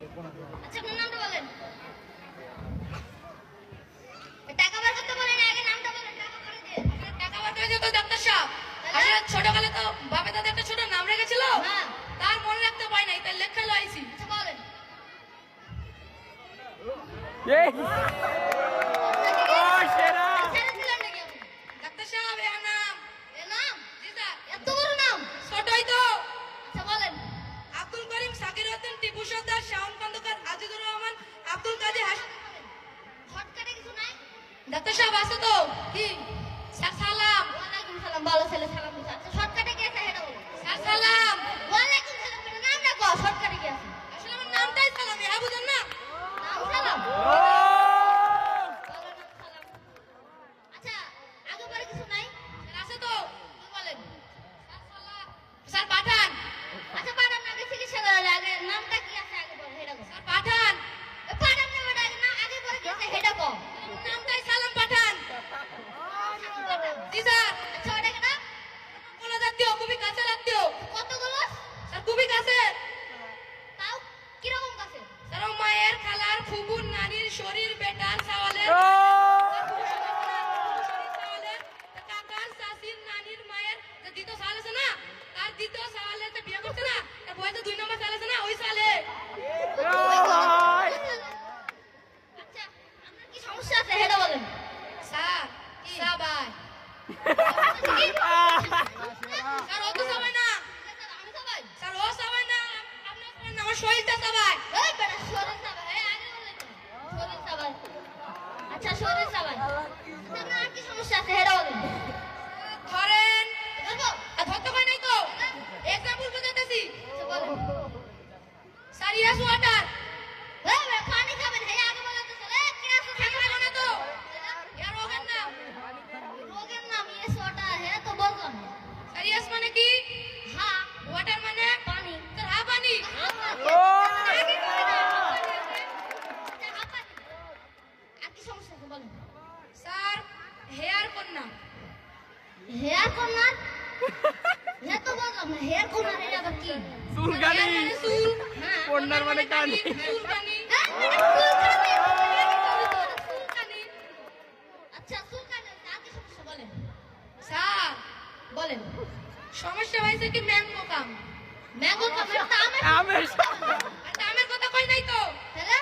আচ্ছা আপনার নামটা বলেন। টাকা বার করতে বলেন, আগে নামটা বলেন। টাকা করে দিয়ে টাকা বার করে দিত ডাক্তার সাহেব। আসলে ছোটকালে তো বাপে দাদা একটা ছোট নাম রেখেছিল, হ্যাঁ। তার মনে রাখতে পাই নাই, তাই লেখা লাইছি। আচ্ছা বলেন। সেরা ছেড়ে দিলেন নাকি আপনি? ডাক্তার সাহেব এর নাম। এ নাম? জি স্যার। এত বড় নাম? ছোটই তো। আচ্ছা বলেন। আব্দুল করিম, সাকির উদ্দিন, টিপু সর্দার, শাওন খন্দকার, আজিজুর রহমান, আব্দুল কাদের হাস। শর্টকাটে কিছু নাই? ডাক্তার সাহেব আছে তো? কি স্যার সালাম। ওয়ালাইকুম সালাম। ভালো ছেলে, সালাম দিছে। আচ্ছা শর্টকাটে কি আছে সেটা বলো। স্যার সালাম। ওয়ালাইকুম সালাম মানে নাম না কও, শর্টকাটে কি আছে? আসলে আমার নামটাই সালাম, ইহা বুঝেন না? নাম সালাম। ও ভালো নাম সালাম। আচ্ছা আগে পরে কিছু নাই? স্যার আছে তো? কি বলেন? স্যার সালাম। স্যার পাঠান। আচ্ছা পাঠান আগে চিকিৎসা করালে আগে নামটা কি আছে আগে বলো সেটা কও। স্যার পাঠান। এ পাঠান না বেটা, আগে না আগে পরে কি আছে সেটা কও। আমার নামটাই সালাম পাঠান। আচ্ছা, কি পাঠান? জি স্যার। আচ্ছা ওটা কেন? কোন জাতীয়, খুবই কাছের আত্মীয়। কতগুলো? স্যার খুবই কাছে। তাও কিরকম কাছে? স্যার ও মায়ের, খালার, ফুবুর, নানির, শরীর, বেটার, সাওয়ালের, কাকার, চাচির, নানির, মায়ের যে দ্বিতীয় সাল আছে না, তার দ্বিতীয় সালের যে বিয়ে করছে না, তার বয়সে 2 নম্বর সাল আছে না, ওই সালে। আচ্ছা আপনার কি সমস্যা আছে সেটা বলেন। স্যার সবাই। স্যার ও তো সবাই না। আমি সবাই? স্যার ও সবাই না, আপনার সবাই না, আমার শরীরটা সবাই। এই বেটা শরীর সবাই, এই আগে বললেন তো। শরীর সবাই। আচ্ছা শরীর সবাই। আচ্ছা আপনার আর কি সমস্যা আছে সেটা বলেন। ধরেন, বলবো? ধরতে পারি নাই তো, এক্সাম্পল বোঝাতেছি। আচ্ছা বলেন। Sir yes water. এই বেটা পানি খাবেন, এই আগে বলেন তো চলে। কি আছে খেতে থাকবে লাগো না তো, ইয়ার রোগের নাম। রোগের নাম ইয়েস ওয়াটার, হ্যাঁ তো বললাম। স্যার ইয়াস মানে কি? হ্যাঁ ওয়াটার মানে পানি। স্যার হা পানি। আগে বলেন না, হাঁপানি আছে। আচ্ছা, হাঁপানি। আর কি সমস্যা আছে বলেন। স্যার হেয়ার কন্যা। Hair corner? হ্যাঁ তো বললাম না, হেয়ার কর্নার এটা আবার কি? চুলকানি হেয়ার মানে চুল, হ্যাঁ। কন্যার মানে কানি চুলকানি। হ্যাঁ, এটা চুলকানি। চুলকানি। আচ্ছা চুলকানি, আর কি সমস্যা বলেন। স্যার বলেন। সমস্যা হয়েছে কি ম্যাঙ্গো কাম। ম্যাঙ্গো কামড় তো আমের। আমের আচ্ছা আমের কথা কই নাই তো। তাহলে